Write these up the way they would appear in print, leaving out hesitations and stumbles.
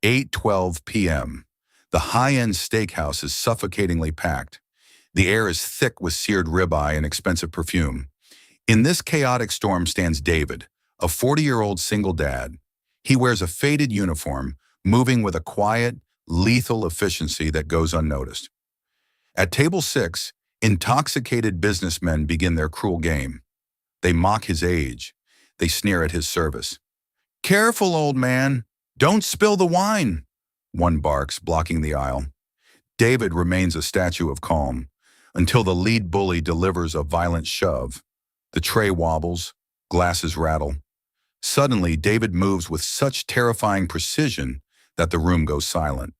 8:12 p.m. The high-end steakhouse is suffocatingly packed. The air is thick with seared ribeye and expensive perfume. In this chaotic storm stands David, a 40-year-old single dad. He wears a faded uniform, moving with a quiet, lethal efficiency that goes unnoticed. At table 6, intoxicated businessmen begin their cruel game. They mock his age. They sneer at his service. "Careful, old man. Don't spill the wine," one barks, blocking the aisle. David remains a statue of calm until the lead bully delivers a violent shove. The tray wobbles, glasses rattle. Suddenly, David moves with such terrifying precision that the room goes silent.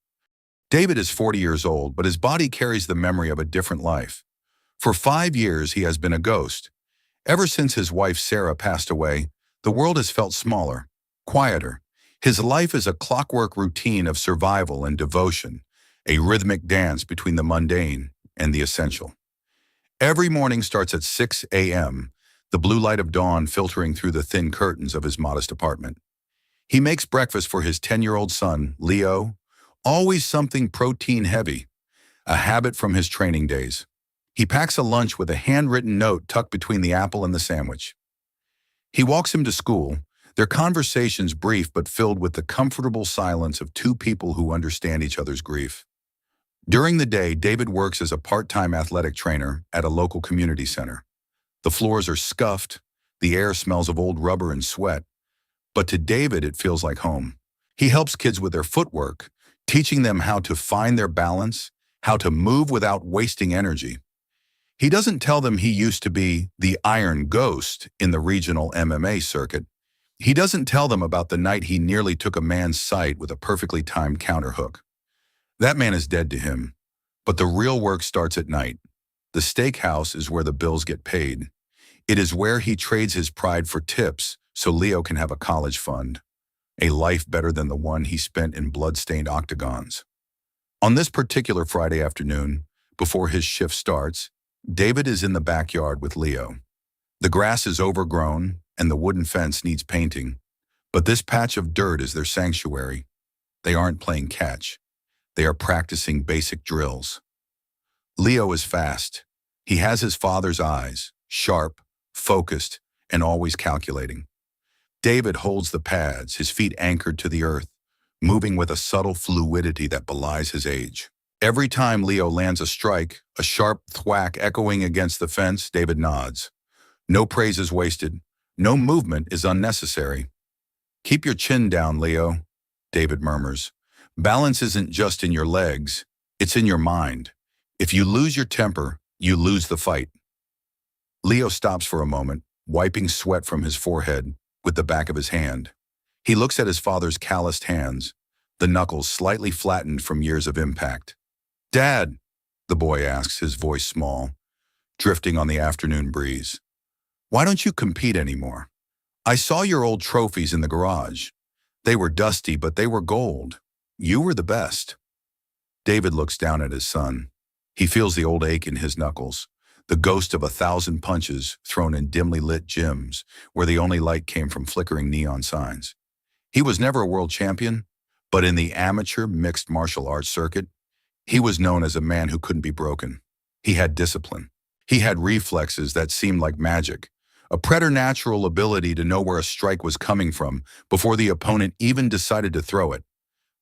David is 40 years old, but his body carries the memory of a different life. For 5 years, he has been a ghost. Ever since his wife Sarah passed away, the world has felt smaller, quieter. His life is a clockwork routine of survival and devotion, a rhythmic dance between the mundane and the essential. Every morning starts at 6 a.m., the blue light of dawn filtering through the thin curtains of his modest apartment. He makes breakfast for his 10-year-old son, Leo, always something protein-heavy, a habit from his training days. He packs a lunch with a handwritten note tucked between the apple and the sandwich. He walks him to school, their conversations brief but filled with the comfortable silence of two people who understand each other's grief. During the day, David works as a part-time athletic trainer at a local community center. The floors are scuffed, the air smells of old rubber and sweat, but to David it feels like home. He helps kids with their footwork, teaching them how to find their balance, how to move without wasting energy. He doesn't tell them he used to be the Iron Ghost in the regional MMA circuit. He doesn't tell them about the night he nearly took a man's sight with a perfectly timed counterhook. That man is dead to him, but the real work starts at night. The steakhouse is where the bills get paid. It is where he trades his pride for tips so Leo can have a college fund, a life better than the one he spent in blood-stained octagons. On this particular Friday afternoon, before his shift starts, David is in the backyard with Leo. The grass is overgrown and the wooden fence needs painting, but this patch of dirt is their sanctuary. They aren't playing catch. They are practicing basic drills. Leo is fast. He has his father's eyes, sharp, focused, and always calculating. David holds the pads, his feet anchored to the earth, moving with a subtle fluidity that belies his age. Every time Leo lands a strike, a sharp thwack echoing against the fence, David nods. No praise is wasted. No movement is unnecessary. "Keep your chin down, Leo," David murmurs. "Balance isn't just in your legs, it's in your mind. If you lose your temper, you lose the fight." Leo stops for a moment, wiping sweat from his forehead with the back of his hand. He looks at his father's calloused hands, the knuckles slightly flattened from years of impact. "Dad," the boy asks, his voice small, drifting on the afternoon breeze, "why don't you compete anymore? I saw your old trophies in the garage. They were dusty, but they were gold. You were the best." David looks down at his son. He feels the old ache in his knuckles, the ghost of 1,000 punches thrown in dimly lit gyms where the only light came from flickering neon signs. He was never a world champion, but in the amateur mixed martial arts circuit, he was known as a man who couldn't be broken. He had discipline. He had reflexes that seemed like magic, a preternatural ability to know where a strike was coming from before the opponent even decided to throw it.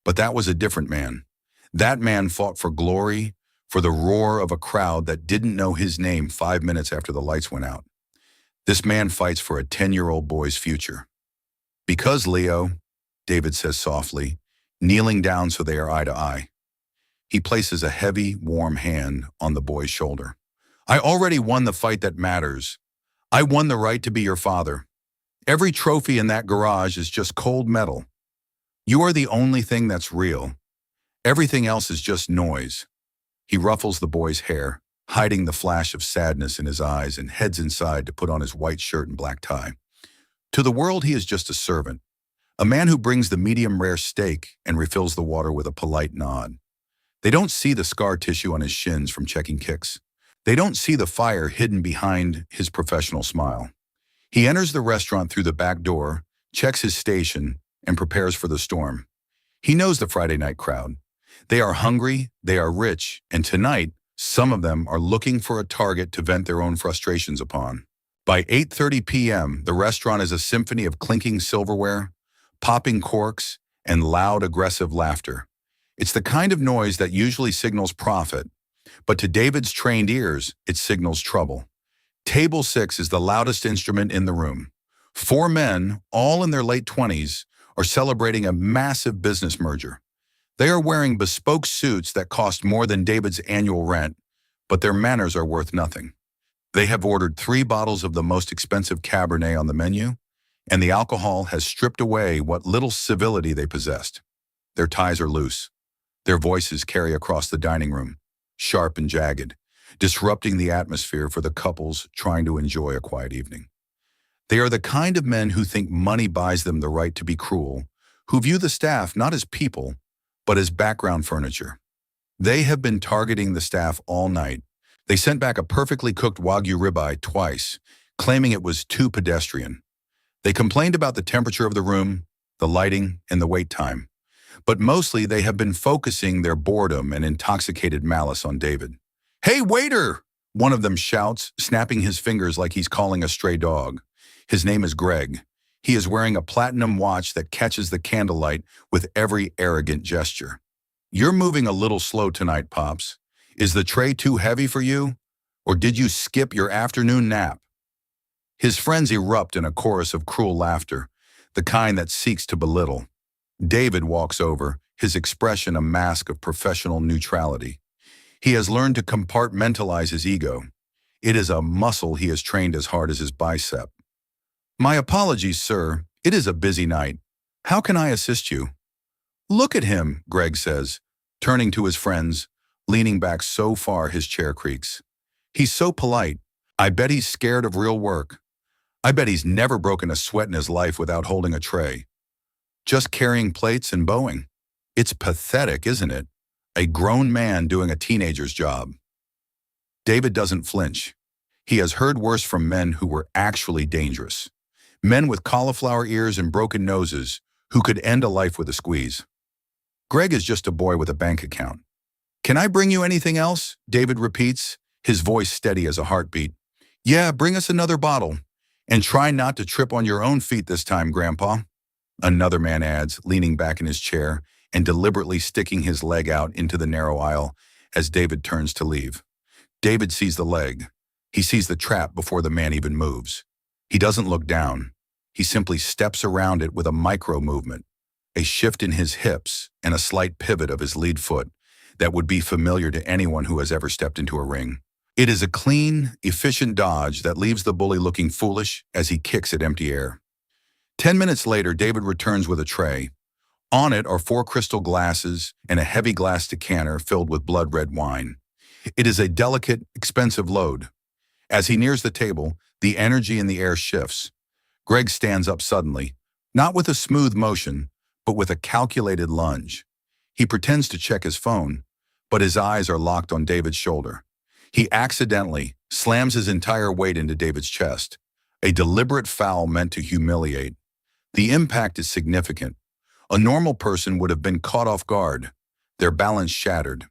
But that was a different man. That man fought for glory, for the roar of a crowd that didn't know his name 5 minutes after the lights went out. This man fights for a 10-year-old boy's future. "Because, Leo," David says softly, kneeling down so they are eye to eye. He places a heavy, warm hand on the boy's shoulder. "I already won the fight that matters. I won the right to be your father. Every trophy in that garage is just cold metal. You are the only thing that's real. Everything else is just noise." He ruffles the boy's hair, hiding the flash of sadness in his eyes, and heads inside to put on his white shirt and black tie. To the world, he is just a servant, a man who brings the medium-rare steak and refills the water with a polite nod. They don't see the scar tissue on his shins from checking kicks. They don't see the fire hidden behind his professional smile. He enters the restaurant through the back door, checks his station, and prepares for the storm. He knows the Friday night crowd. They are hungry, they are rich, and tonight, some of them are looking for a target to vent their own frustrations upon. By 8:30 p.m., the restaurant is a symphony of clinking silverware, popping corks, and loud, aggressive laughter. It's the kind of noise that usually signals profit, but to David's trained ears, it signals trouble. Table 6 is the loudest instrument in the room. Four men, all in their late 20s, are celebrating a massive business merger. They are wearing bespoke suits that cost more than David's annual rent, but their manners are worth nothing. They have ordered 3 bottles of the most expensive Cabernet on the menu, and the alcohol has stripped away what little civility they possessed. Their ties are loose. Their voices carry across the dining room, sharp and jagged, disrupting the atmosphere for the couples trying to enjoy a quiet evening. They are the kind of men who think money buys them the right to be cruel, who view the staff not as people, but as background furniture. They have been targeting the staff all night. They sent back a perfectly cooked Wagyu ribeye twice, claiming it was too pedestrian. They complained about the temperature of the room, the lighting, and the wait time. But mostly they have been focusing their boredom and intoxicated malice on David. "Hey, waiter!" one of them shouts, snapping his fingers like he's calling a stray dog. His name is Greg. He is wearing a platinum watch that catches the candlelight with every arrogant gesture. "You're moving a little slow tonight, Pops. Is the tray too heavy for you? Or did you skip your afternoon nap?" His friends erupt in a chorus of cruel laughter, the kind that seeks to belittle. David walks over, his expression a mask of professional neutrality. He has learned to compartmentalize his ego. It is a muscle he has trained as hard as his bicep. "My apologies, sir. It is a busy night. How can I assist you?" "Look at him," Greg says, turning to his friends, leaning back so far his chair creaks. "He's so polite. I bet he's scared of real work. I bet he's never broken a sweat in his life without holding a tray. Just carrying plates and bowing. It's pathetic, isn't it? A grown man doing a teenager's job." David doesn't flinch. He has heard worse from men who were actually dangerous. Men with cauliflower ears and broken noses who could end a life with a squeeze. Greg is just a boy with a bank account. "Can I bring you anything else?" David repeats, his voice steady as a heartbeat. "Yeah, bring us another bottle. And try not to trip on your own feet this time, Grandpa," another man adds, leaning back in his chair and deliberately sticking his leg out into the narrow aisle as David turns to leave. David sees the leg. He sees the trap before the man even moves. He doesn't look down. He simply steps around it with a micro movement, a shift in his hips and a slight pivot of his lead foot that would be familiar to anyone who has ever stepped into a ring. It is a clean, efficient dodge that leaves the bully looking foolish as he kicks at empty air. 10 minutes later, David returns with a tray. On it are 4 crystal glasses and a heavy glass decanter filled with blood-red wine. It is a delicate, expensive load. As he nears the table, the energy in the air shifts. Greg stands up suddenly, not with a smooth motion, but with a calculated lunge. He pretends to check his phone, but his eyes are locked on David's shoulder. He accidentally slams his entire weight into David's chest, a deliberate foul meant to humiliate. The impact is significant. A normal person would have been caught off guard, their balance shattered.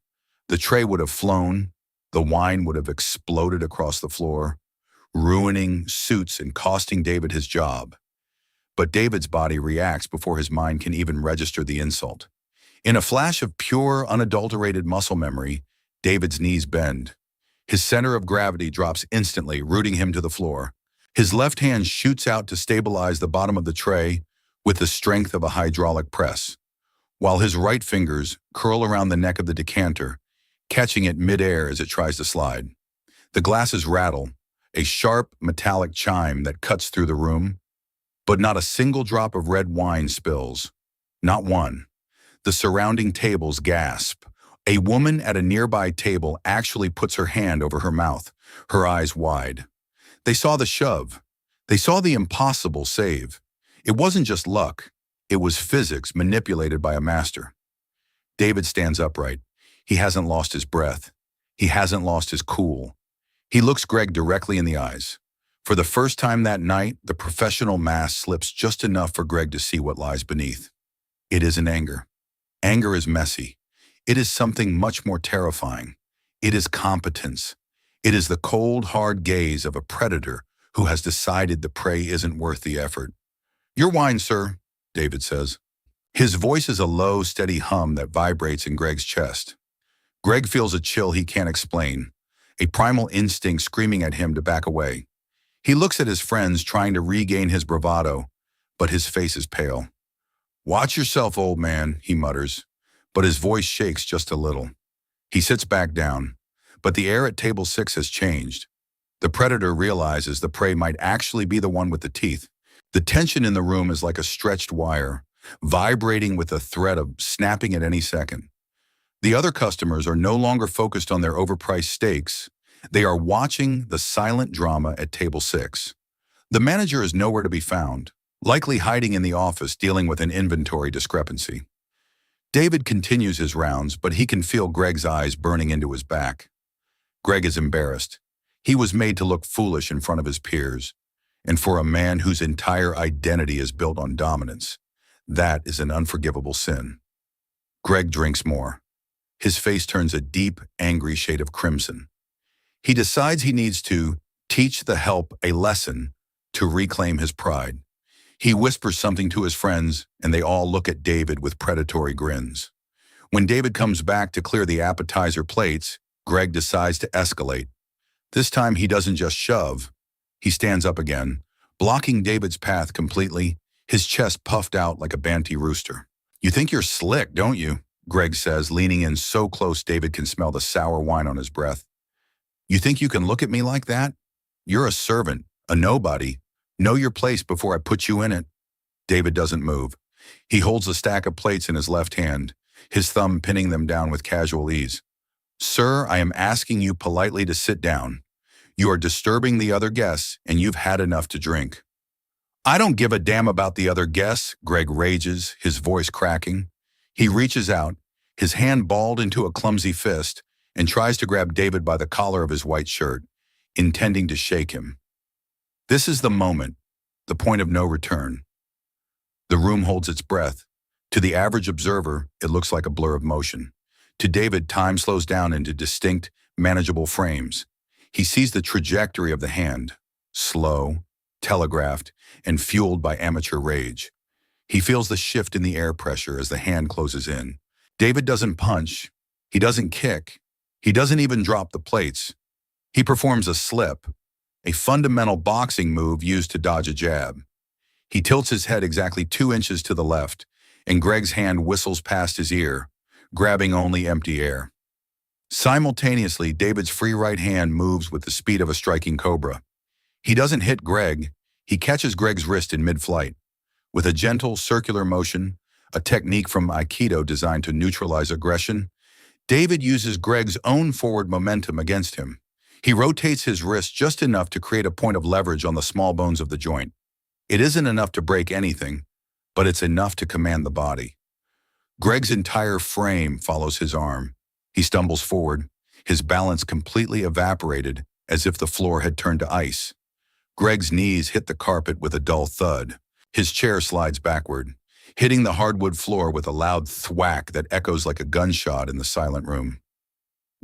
The tray would have flown, the wine would have exploded across the floor, ruining suits and costing David his job. But David's body reacts before his mind can even register the insult. In a flash of pure, unadulterated muscle memory, David's knees bend. His center of gravity drops instantly, rooting him to the floor. His left hand shoots out to stabilize the bottom of the tray with the strength of a hydraulic press, while his right fingers curl around the neck of the decanter, catching it midair as it tries to slide. The glasses rattle, a sharp, metallic chime that cuts through the room, but not a single drop of red wine spills. Not one. The surrounding tables gasp. A woman at a nearby table actually puts her hand over her mouth, her eyes wide. They saw the shove. They saw the impossible save. It wasn't just luck. It was physics manipulated by a master. David stands upright. He hasn't lost his breath. He hasn't lost his cool. He looks Greg directly in the eyes. For the first time that night, the professional mask slips just enough for Greg to see what lies beneath. It isn't anger. Anger is messy. It is something much more terrifying. It is competence. It is the cold, hard gaze of a predator who has decided the prey isn't worth the effort. "Your wine, sir," David says. His voice is a low, steady hum that vibrates in Greg's chest. Greg feels a chill he can't explain, a primal instinct screaming at him to back away. He looks at his friends trying to regain his bravado, but his face is pale. "Watch yourself, old man," he mutters, but his voice shakes just a little. He sits back down, but the air at table 6 has changed. The predator realizes the prey might actually be the one with the teeth. The tension in the room is like a stretched wire, vibrating with the threat of snapping at any second. The other customers are no longer focused on their overpriced steaks. They are watching the silent drama at table 6. The manager is nowhere to be found, likely hiding in the office dealing with an inventory discrepancy. David continues his rounds, but he can feel Greg's eyes burning into his back. Greg is embarrassed. He was made to look foolish in front of his peers. And for a man whose entire identity is built on dominance, that is an unforgivable sin. Greg drinks more. His face turns a deep, angry shade of crimson. He decides he needs to teach the help a lesson to reclaim his pride. He whispers something to his friends, and they all look at David with predatory grins. When David comes back to clear the appetizer plates, Greg decides to escalate. This time he doesn't just shove. He stands up again, blocking David's path completely, his chest puffed out like a banty rooster. "You think you're slick, don't you?" Greg says, leaning in so close David can smell the sour wine on his breath. "You think you can look at me like that? You're a servant, a nobody. Know your place before I put you in it." David doesn't move. He holds a stack of plates in his left hand, his thumb pinning them down with casual ease. "Sir, I am asking you politely to sit down. You are disturbing the other guests, and you've had enough to drink." "I don't give a damn about the other guests," Greg rages, his voice cracking. He reaches out, his hand balled into a clumsy fist, and tries to grab David by the collar of his white shirt, intending to shake him. This is the moment, the point of no return. The room holds its breath. To the average observer, it looks like a blur of motion. To David, time slows down into distinct, manageable frames. He sees the trajectory of the hand, slow, telegraphed, and fueled by amateur rage. He feels the shift in the air pressure as the hand closes in. David doesn't punch. He doesn't kick. He doesn't even drop the plates. He performs a slip, a fundamental boxing move used to dodge a jab. He tilts his head exactly 2 inches to the left, and Greg's hand whistles past his ear, grabbing only empty air. Simultaneously, David's free right hand moves with the speed of a striking cobra. He doesn't hit Greg. He catches Greg's wrist in mid-flight. With a gentle, circular motion, a technique from Aikido designed to neutralize aggression, David uses Greg's own forward momentum against him. He rotates his wrist just enough to create a point of leverage on the small bones of the joint. It isn't enough to break anything, but it's enough to command the body. Greg's entire frame follows his arm. He stumbles forward, his balance completely evaporated as if the floor had turned to ice. Greg's knees hit the carpet with a dull thud. His chair slides backward, hitting the hardwood floor with a loud thwack that echoes like a gunshot in the silent room.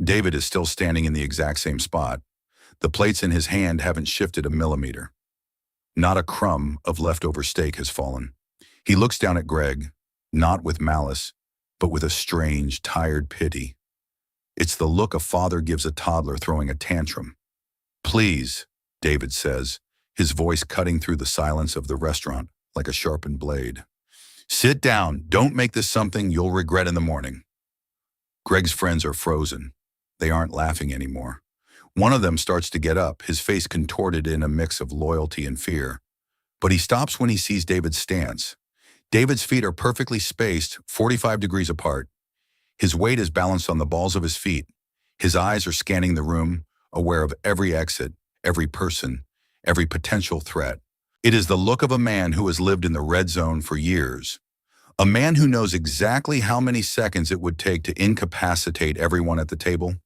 David is still standing in the exact same spot. The plates in his hand haven't shifted a millimeter. Not a crumb of leftover steak has fallen. He looks down at Greg, not with malice, but with a strange, tired pity. It's the look a father gives a toddler throwing a tantrum. "Please," David says, his voice cutting through the silence of the restaurant like a sharpened blade. "Sit down. Don't make this something you'll regret in the morning." Greg's friends are frozen. They aren't laughing anymore. One of them starts to get up, his face contorted in a mix of loyalty and fear. But he stops when he sees David's stance. David's feet are perfectly spaced, 45 degrees apart. His weight is balanced on the balls of his feet. His eyes are scanning the room, aware of every exit, every person, every potential threat. It is the look of a man who has lived in the red zone for years. A man who knows exactly how many seconds it would take to incapacitate everyone at the table.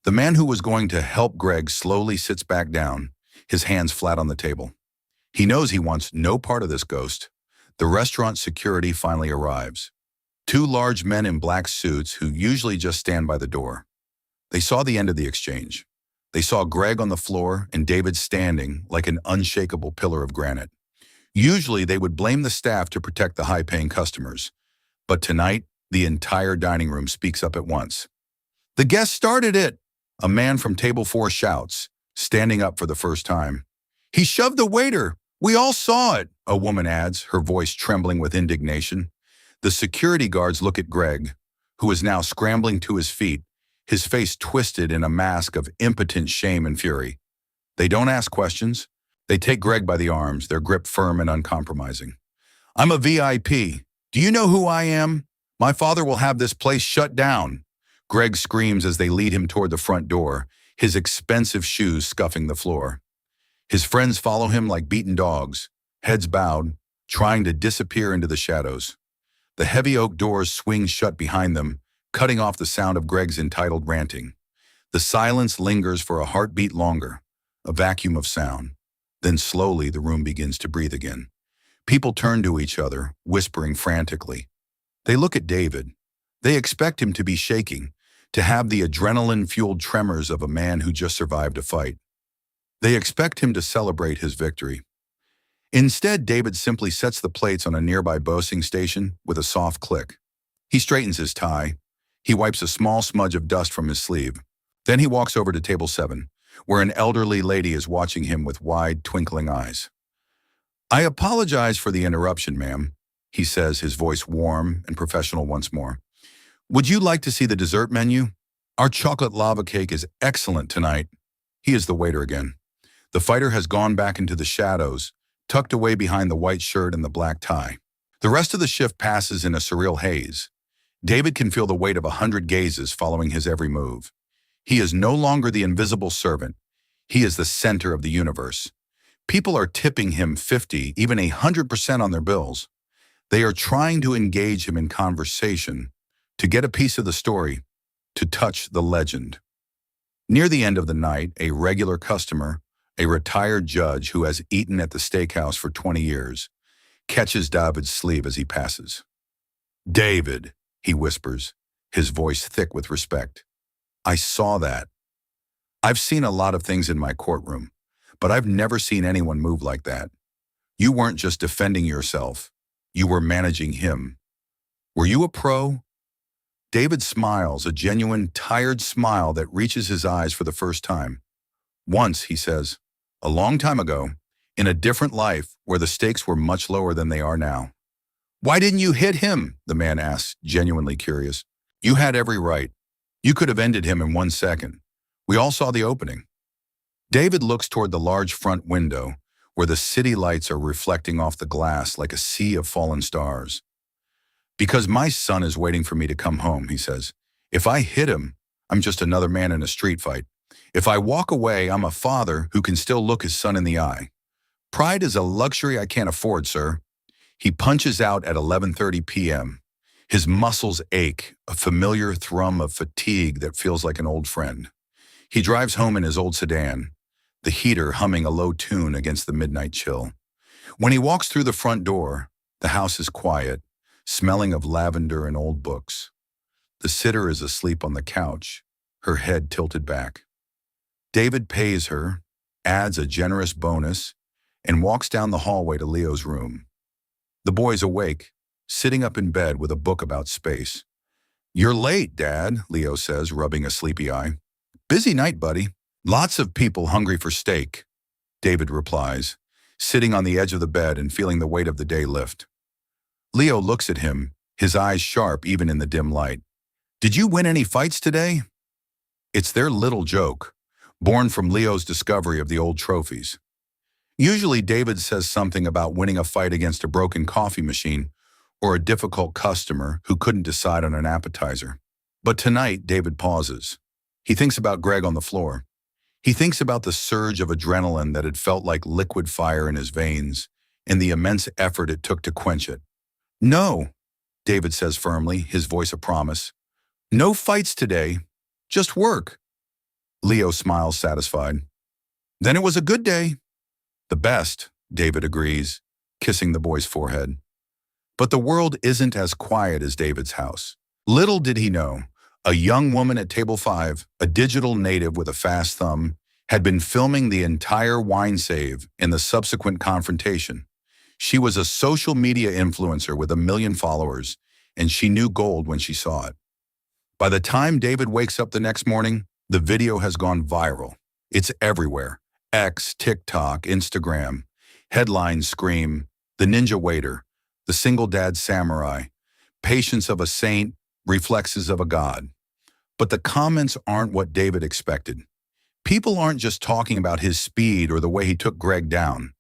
The man who was going to help Greg slowly sits back down, his hands flat on the table. He knows he wants no part of this ghost. The restaurant security finally arrives. Two large men in black suits who usually just stand by the door. They saw the end of the exchange. They saw Greg on the floor and David standing like an unshakable pillar of granite. Usually they would blame the staff to protect the high-paying customers. But tonight, the entire dining room speaks up at once. "The guest started it," a man from table 4 shouts, standing up for the first time. "He shoved the waiter. We all saw it," a woman adds, her voice trembling with indignation. The security guards look at Greg, who is now scrambling to his feet, his face twisted in a mask of impotent shame and fury. They don't ask questions. They take Greg by the arms, their grip firm and uncompromising. "I'm a VIP. Do you know who I am? My father will have this place shut down." Greg screams as they lead him toward the front door, his expensive shoes scuffing the floor. His friends follow him like beaten dogs, heads bowed, trying to disappear into the shadows. The heavy oak doors swing shut behind them, cutting off the sound of Greg's entitled ranting. The silence lingers for a heartbeat longer, a vacuum of sound. Then slowly the room begins to breathe again. People turn to each other, whispering frantically. They look at David. They expect him to be shaking, to have the adrenaline-fueled tremors of a man who just survived a fight. They expect him to celebrate his victory. Instead, David simply sets the plates on a nearby boasting station with a soft click. He straightens his tie. He wipes a small smudge of dust from his sleeve. Then he walks over to table 7, where an elderly lady is watching him with wide, twinkling eyes. "I apologize for the interruption, ma'am," he says, his voice warm and professional once more. "Would you like to see the dessert menu? Our chocolate lava cake is excellent tonight." He is the waiter again. The fighter has gone back into the shadows, tucked away behind the white shirt and the black tie. The rest of the shift passes in a surreal haze. David can feel the weight of 100 gazes following his every move. He is no longer the invisible servant. He is the center of the universe. People are tipping him 50, even 100% on their bills. They are trying to engage him in conversation, to get a piece of the story, to touch the legend. Near the end of the night, a regular customer, a retired judge who has eaten at the steakhouse for 20 years, catches David's sleeve as he passes. "David," he whispers, his voice thick with respect. "I saw that. I've seen a lot of things in my courtroom, but I've never seen anyone move like that. You weren't just defending yourself. You were managing him. Were you a pro?" David smiles, a genuine, tired smile that reaches his eyes for the first time. "Once," he says, "a long time ago, in a different life where the stakes were much lower than they are now." "Why didn't you hit him?" the man asks, genuinely curious. "You had every right. You could have ended him in 1 second. We all saw the opening." David looks toward the large front window, where the city lights are reflecting off the glass like a sea of fallen stars. "Because my son is waiting for me to come home," he says. "If I hit him, I'm just another man in a street fight. If I walk away, I'm a father who can still look his son in the eye. Pride is a luxury I can't afford, sir." He punches out at 11:30 p.m. His muscles ache, a familiar thrum of fatigue that feels like an old friend. He drives home in his old sedan, the heater humming a low tune against the midnight chill. When he walks through the front door, the house is quiet, smelling of lavender and old books. The sitter is asleep on the couch, her head tilted back. David pays her, adds a generous bonus, and walks down the hallway to Leo's room. The boy's awake, sitting up in bed with a book about space. "You're late, Dad," Leo says, rubbing a sleepy eye. "Busy night, buddy. Lots of people hungry for steak," David replies, sitting on the edge of the bed and feeling the weight of the day lift. Leo looks at him, his eyes sharp even in the dim light. "Did you win any fights today?" It's their little joke, born from Leo's discovery of the old trophies. Usually David says something about winning a fight against a broken coffee machine or a difficult customer who couldn't decide on an appetizer. But tonight, David pauses. He thinks about Greg on the floor. He thinks about the surge of adrenaline that had felt like liquid fire in his veins and the immense effort it took to quench it. "No," David says firmly, his voice a promise. "No fights today. Just work." Leo smiles satisfied. "Then it was a good day." "The best," David agrees, kissing the boy's forehead. But the world isn't as quiet as David's house. Little did he know, a young woman at table 5, a digital native with a fast thumb, had been filming the entire wine save in the subsequent confrontation. She was a social media influencer with 1 million followers, and she knew gold when she saw it. By the time David wakes up the next morning, the video has gone viral. It's everywhere. X, TikTok, Instagram. Headlines scream, "The Ninja Waiter," "The Single Dad Samurai," "Patience of a Saint," "Reflexes of a God." But the comments aren't what David expected. People aren't just talking about his speed or the way he took Greg down.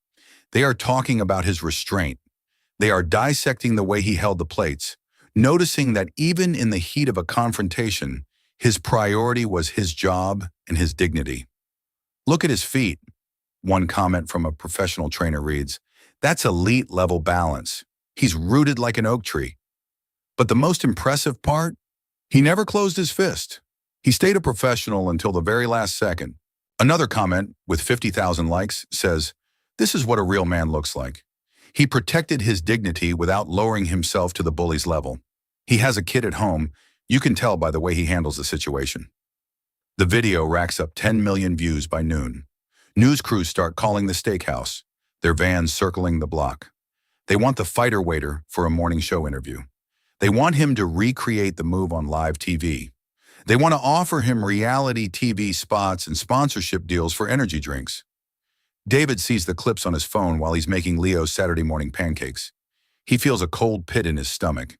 They are talking about his restraint. They are dissecting the way he held the plates, noticing that even in the heat of a confrontation, his priority was his job and his dignity. "Look at his feet," one comment from a professional trainer reads. "That's elite level balance. He's rooted like an oak tree." But the most impressive part? He never closed his fist. He stayed a professional until the very last second. Another comment, with 50,000 likes, says, "This is what a real man looks like." He protected his dignity without lowering himself to the bully's level. He has a kid at home. You can tell by the way he handles the situation. The video racks up 10 million views by noon. News crews start calling the steakhouse, their vans circling the block. They want the fighter waiter for a morning show interview. They want him to recreate the move on live TV. They want to offer him reality TV spots and sponsorship deals for energy drinks. David sees the clips on his phone while he's making Leo's Saturday morning pancakes. He feels a cold pit in his stomach.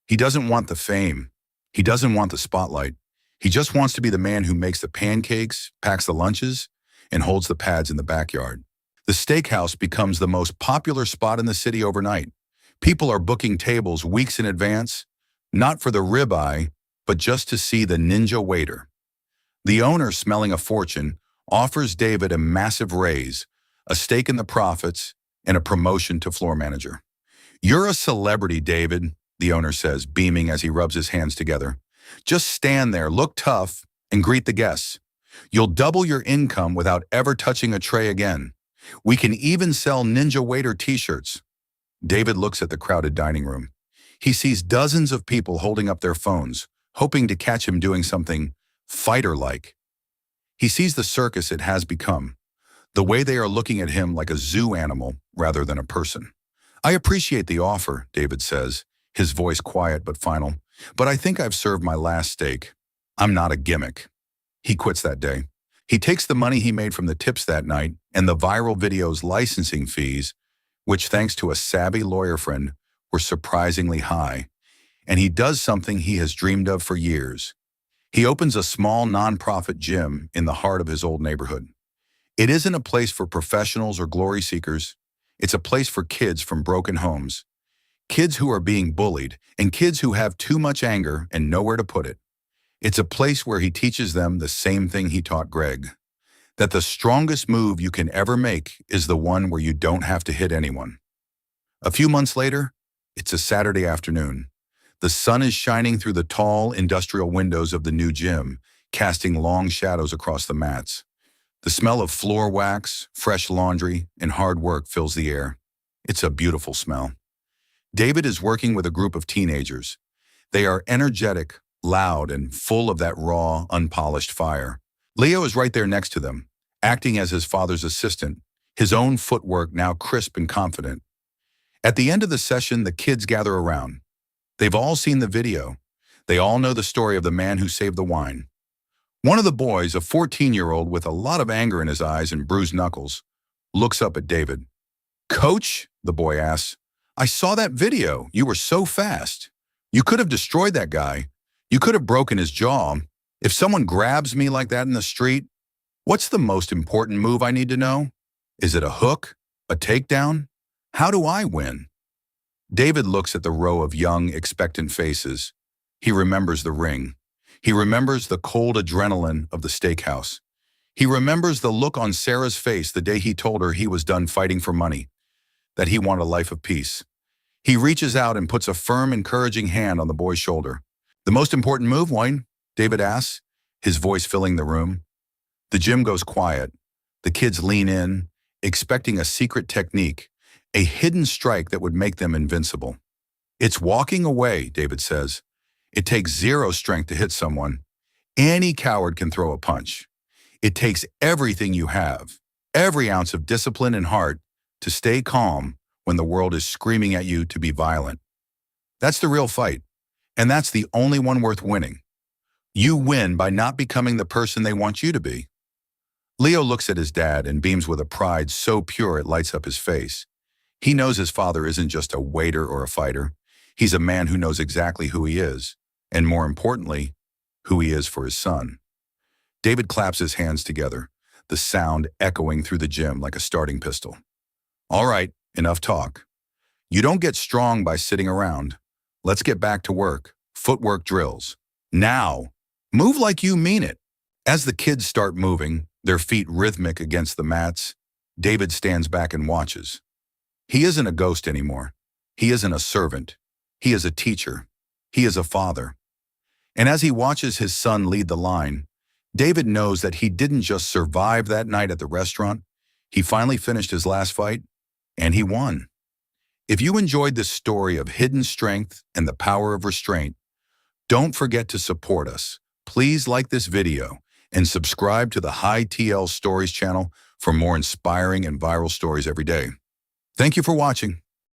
He doesn't want the fame. He doesn't want the spotlight. He just wants to be the man who makes the pancakes, packs the lunches, and holds the pads in the backyard. The steakhouse becomes the most popular spot in the city overnight. People are booking tables weeks in advance, not for the ribeye, but just to see the ninja waiter. The owner, smelling a fortune, offers David a massive raise, a stake in the profits, and a promotion to floor manager. "You're a celebrity, David," the owner says, beaming as he rubs his hands together. "Just stand there, look tough, and greet the guests. You'll double your income without ever touching a tray again. We can even sell Ninja Waiter t-shirts." David looks at the crowded dining room. He sees dozens of people holding up their phones, hoping to catch him doing something fighter-like. He sees the circus it has become, the way they are looking at him like a zoo animal rather than a person. "I appreciate the offer," David says, his voice quiet but final, "but I think I've served my last steak. I'm not a gimmick." He quits that day. He takes the money he made from the tips that night and the viral video's licensing fees, which thanks to a savvy lawyer friend were surprisingly high, and he does something he has dreamed of for years. He opens a small nonprofit gym in the heart of his old neighborhood. It isn't a place for professionals or glory seekers. It's a place for kids from broken homes, kids who are being bullied, and kids who have too much anger and nowhere to put it. It's a place where he teaches them the same thing he taught Greg, that the strongest move you can ever make is the one where you don't have to hit anyone. A few months later, it's a Saturday afternoon. The sun is shining through the tall industrial windows of the new gym, casting long shadows across the mats. The smell of floor wax, fresh laundry, and hard work fills the air. It's a beautiful smell. David is working with a group of teenagers. They are energetic, loud, and full of that raw, unpolished fire. Leo is right there next to them, acting as his father's assistant, his own footwork now crisp and confident. At the end of the session, the kids gather around. They've all seen the video. They all know the story of the man who saved the wine. One of the boys, a 14-year-old with a lot of anger in his eyes and bruised knuckles, looks up at David. "Coach," the boy asks, "I saw that video. You were so fast. You could have destroyed that guy. You could have broken his jaw. If someone grabs me like that in the street, what's the most important move I need to know? Is it a hook? A takedown? How do I win?" David looks at the row of young, expectant faces. He remembers the ring. He remembers the cold adrenaline of the steakhouse. He remembers the look on Sarah's face the day he told her he was done fighting for money, that he wanted a life of peace. He reaches out and puts a firm, encouraging hand on the boy's shoulder. "The most important move, Wayne?" David asks, his voice filling the room. The gym goes quiet. The kids lean in, expecting a secret technique, a hidden strike that would make them invincible. It's walking away, David says. It takes zero strength to hit someone. Any coward can throw a punch. It takes everything you have, every ounce of discipline and heart, to stay calm when the world is screaming at you to be violent. That's the real fight, and that's the only one worth winning. You win by not becoming the person they want you to be. Leo looks at his dad and beams with a pride so pure it lights up his face. He knows his father isn't just a waiter or a fighter. He's a man who knows exactly who he is, and more importantly, who he is for his son. David claps his hands together, the sound echoing through the gym like a starting pistol. All right, enough talk. You don't get strong by sitting around. Let's get back to work. Footwork drills. Now, move like you mean it. As the kids start moving, their feet rhythmic against the mats, David stands back and watches. He isn't a ghost anymore. He isn't a servant. He is a teacher. He is a father. And as he watches his son lead the line, David knows that he didn't just survive that night at the restaurant. He finally finished his last fight, and he won. If you enjoyed this story of hidden strength and the power of restraint, don't forget to support us. Please like this video and subscribe to the High TL Stories channel for more inspiring and viral stories every day. Thank you for watching.